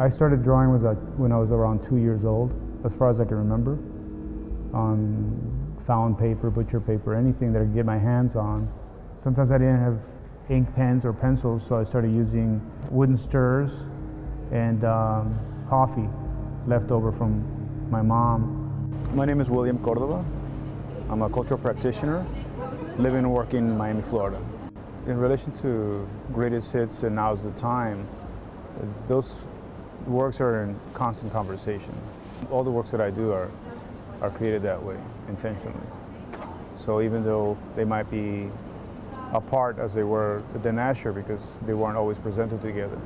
I started drawing when I was around 2 years old, as far as I can remember, on found paper, butcher paper, anything that I could get my hands on. Sometimes I didn't have ink pens or pencils, so I started using wooden stirrers and coffee left over from my mom. My name is William Cordova. I'm a cultural practitioner, living and working in Miami, Florida. In relation to greatest hits and now's the time, those works are in constant conversation. All the works that I do are created that way, intentionally. So even though they might be apart as they were at the Nasher, because they weren't always presented together,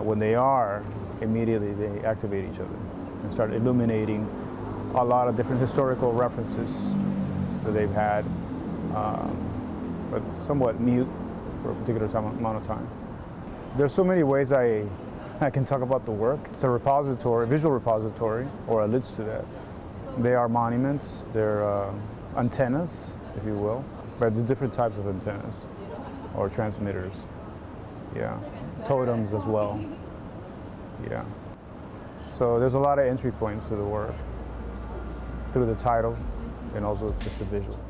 when they are, immediately they activate each other and start illuminating a lot of different historical references that they've had, but somewhat mute for a particular amount of time. There's so many ways I can talk about the work. It's a repository, visual repository, or alludes to that. They are monuments, they're antennas, if you will, but the different types of antennas or transmitters. Yeah, totems as well. Yeah. So there's a lot of entry points to the work through the title and also just the visuals.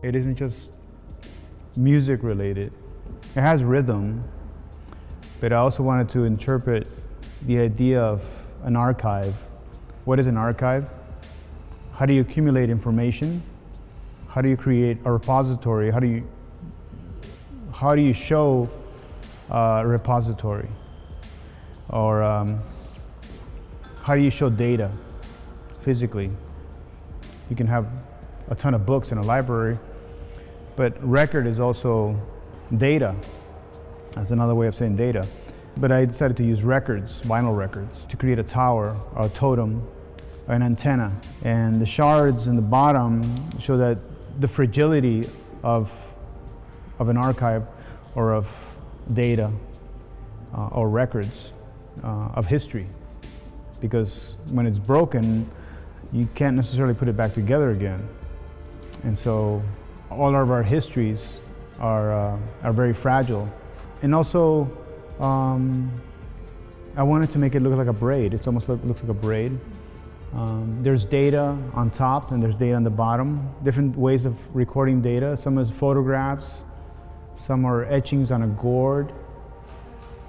It isn't just music related. It has rhythm, but I also wanted to interpret the idea of an archive. What is an archive? How do you accumulate information? How do you create a repository? How do you show a repository? Or how do you show data physically? You can have a ton of books in a library, but record is also data. That's another way of saying data. But I decided to use records, vinyl records, to create a tower, or a totem, or an antenna. And the shards in the bottom show that the fragility of an archive or of data or records of history. Because when it's broken, you can't necessarily put it back together again. And so all of our histories are very fragile. And also, I wanted to make it look like a braid. It almost looks like a braid. There's data on top and there's data on the bottom. Different ways of recording data. Some is photographs, some are etchings on a gourd,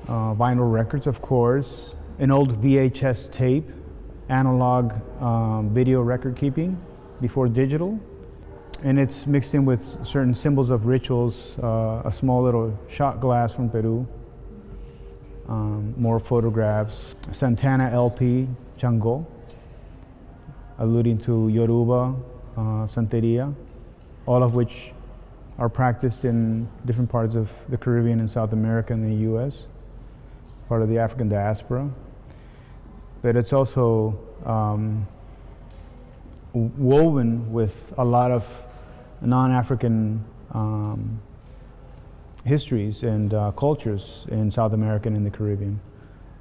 vinyl records, of course, an old VHS tape, analog video record keeping before digital. And it's mixed in with certain symbols of rituals, a small little shot glass from Peru, more photographs, Santana LP, Chango, alluding to Yoruba, Santeria, all of which are practiced in different parts of the Caribbean and South America and the US, part of the African diaspora. But it's also woven with a lot of non-African histories and cultures in South America and in the Caribbean.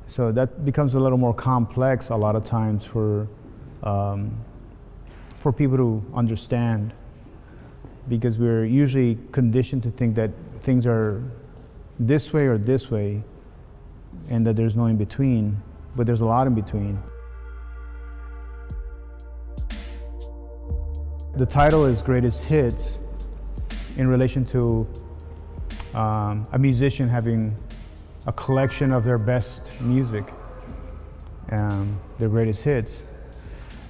So that becomes a little more complex a lot of times for people to understand, because we're usually conditioned to think that things are this way or this way and that there's no in between, but there's a lot in between. The title is Greatest Hits in relation to a musician having a collection of their best music, their greatest hits.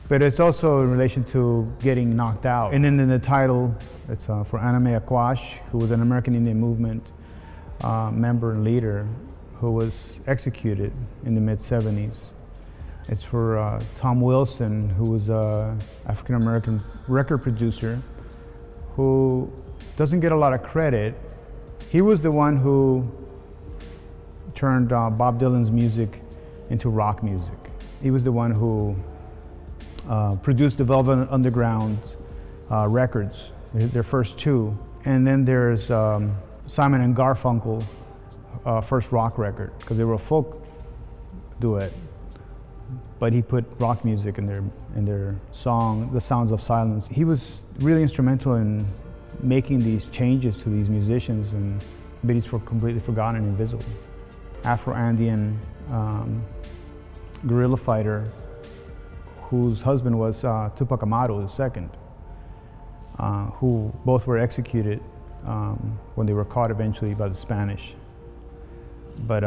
But it's also in relation to getting knocked out. And then in the title, it's for Anime Aquash, who was an American Indian Movement member and leader who was executed in the mid-70s. It's for Tom Wilson, who was an African-American record producer who doesn't get a lot of credit. He was the one who turned Bob Dylan's music into rock music. He was the one who produced the Velvet Underground records, their first two. And then there's Simon and Garfunkel first rock record, because they were a folk duet. But he put rock music in their song, The Sounds of Silence. He was really instrumental in making these changes to these musicians, but he's completely forgotten and invisible. Afro-Andean guerrilla fighter whose husband was Tupac Amaru II, who both were executed when they were caught eventually by the Spanish. But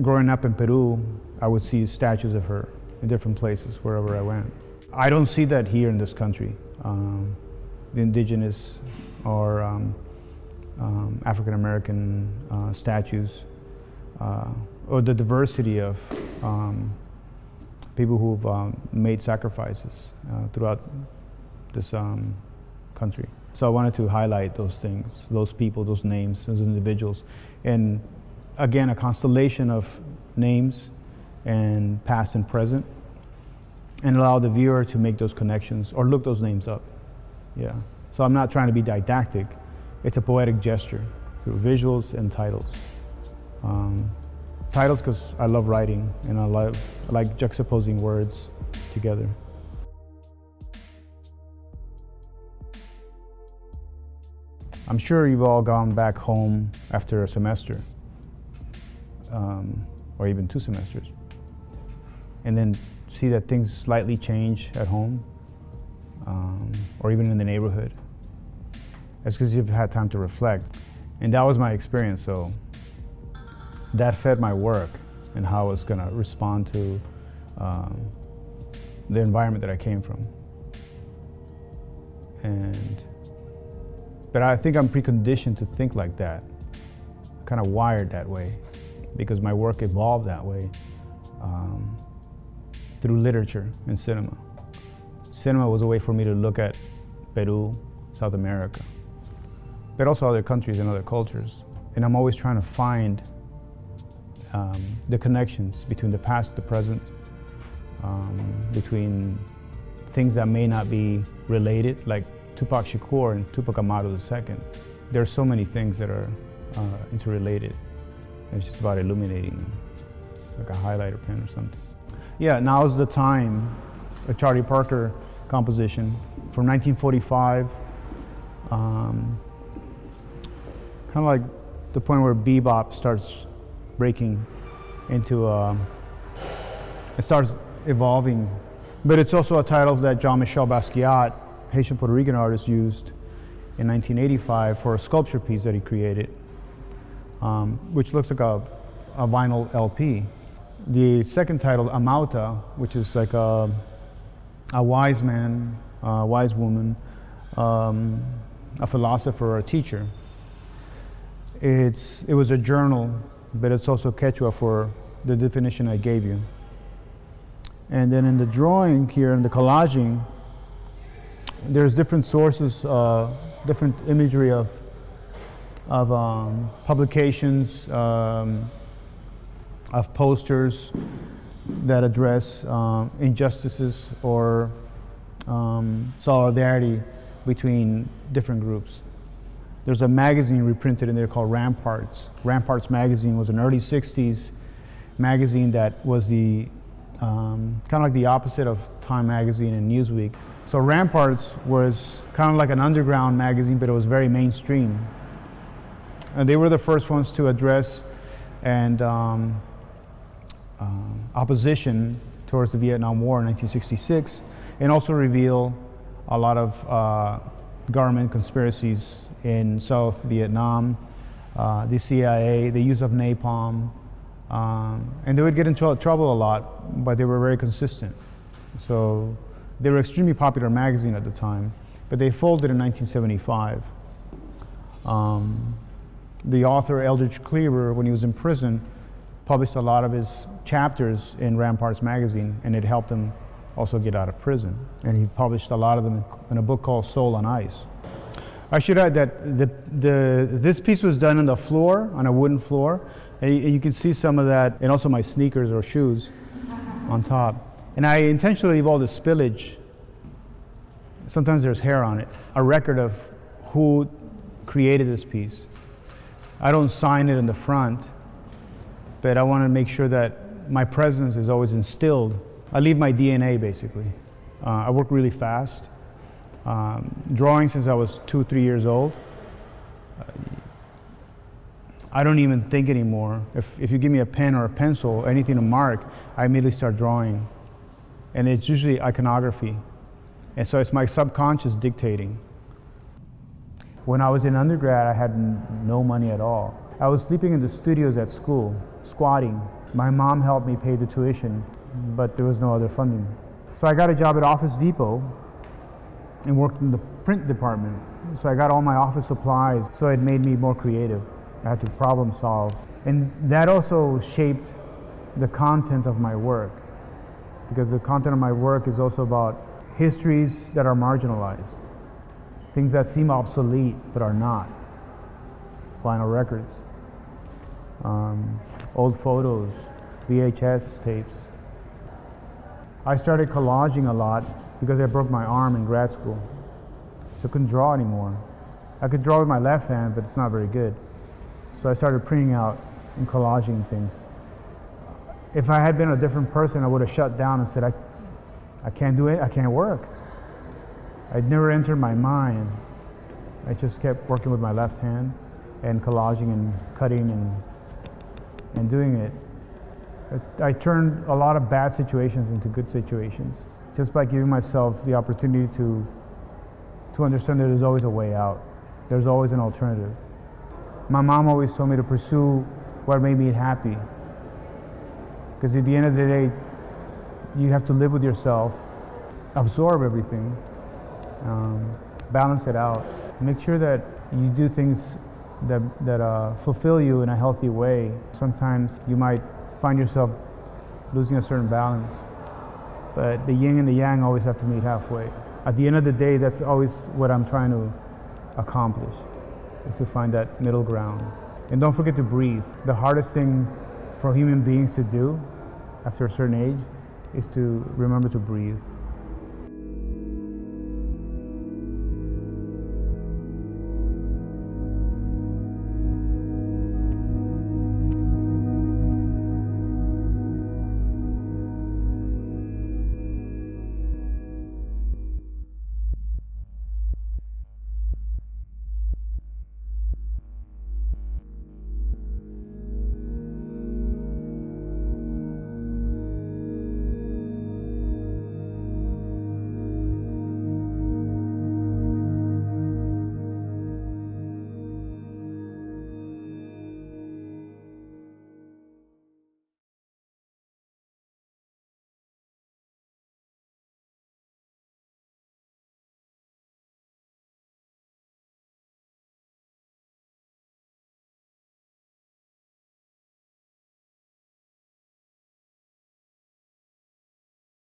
growing up in Peru, I would see statues of her in different places wherever I went. I don't see that here in this country. The indigenous or African American statues, or the diversity of people who've made sacrifices throughout this country. So I wanted to highlight those things, those people, those names, those individuals, and again, a constellation of names and past and present, and allow the viewer to make those connections or look those names up. Yeah. So I'm not trying to be didactic. It's a poetic gesture through visuals and titles. Titles because I love writing and I like juxtaposing words together. I'm sure you've all gone back home after a semester, or even 2 semesters, and then see that things slightly change at home, or even in the neighborhood. That's because you've had time to reflect. And that was my experience, so that fed my work and how I was gonna respond to the environment that I came from. But I think I'm preconditioned to think like that, kind of wired that way, because my work evolved that way through literature and cinema. Cinema was a way for me to look at Peru, South America, but also other countries and other cultures. And I'm always trying to find the connections between the past, the present, between things that may not be related, like Tupac Shakur and Tupac Amaru II. There's so many things that are interrelated. It's just about illuminating them, like a highlighter pen or something. Yeah, Now's the Time, a Charlie Parker composition from 1945. Kind of like the point where bebop starts breaking into, it starts evolving. But it's also a title that Jean-Michel Basquiat, Haitian Puerto Rican artist, used in 1985 for a sculpture piece that he created, which looks like a vinyl LP. The second title, Amauta, which is like a wise man, a wise woman, a philosopher, or a teacher. It was a journal, but it's also Quechua for the definition I gave you. And then in the drawing here, in the collaging, there's different sources, different imagery of publications, of posters that address injustices or solidarity between different groups. There's a magazine reprinted in there called Ramparts. Ramparts magazine was an early 60s magazine that was the kind of like the opposite of Time magazine and Newsweek. So Ramparts was kind of like an underground magazine, but it was very mainstream. And they were the first ones to address and opposition towards the Vietnam War in 1966, and also reveal a lot of government conspiracies in South Vietnam, the CIA, the use of napalm, and they would get into trouble a lot, but they were very consistent. So they were extremely popular magazine at the time, but they folded in 1975. The author Eldridge Cleaver, when he was in prison, published a lot of his chapters in Ramparts magazine, and it helped him also get out of prison. And he published a lot of them in a book called Soul on Ice. I should add that this piece was done on the floor, on a wooden floor, and you can see some of that, and also my sneakers or shoes on top. And I intentionally leave all the spillage. Sometimes there's hair on it, a record of who created this piece. I don't sign it in the front, but I want to make sure that my presence is always instilled. I leave my DNA, basically. I work really fast, Drawing since I was 2, 3 years old. I don't even think anymore. If you give me a pen or a pencil, anything to mark, I immediately start drawing. And it's usually iconography. And so it's my subconscious dictating. When I was in undergrad, I had no money at all. I was sleeping in the studios at school, squatting. My mom helped me pay the tuition, but there was no other funding. So I got a job at Office Depot and worked in the print department. So I got all my office supplies, so it made me more creative. I had to problem solve. And that also shaped the content of my work, because the content of my work is also about histories that are marginalized, things that seem obsolete but are not. Vinyl records, old photos, VHS tapes. I started collaging a lot because I broke my arm in grad school, so I couldn't draw anymore. I could draw with my left hand, but it's not very good. So I started printing out and collaging things. If I had been a different person, I would have shut down and said, I can't do it, I can't work. It never entered my mind. I just kept working with my left hand and collaging and cutting and doing it. I turned a lot of bad situations into good situations, just by giving myself the opportunity to understand that there's always a way out. There's always an alternative. My mom always told me to pursue what made me happy, because at the end of the day, you have to live with yourself, absorb everything, balance it out. Make sure that you do things that fulfill you in a healthy way. Sometimes you might find yourself losing a certain balance, but the yin and the yang always have to meet halfway. At the end of the day, that's always what I'm trying to accomplish, is to find that middle ground. And don't forget to breathe. The hardest thing for human beings to do after a certain age is to remember to breathe.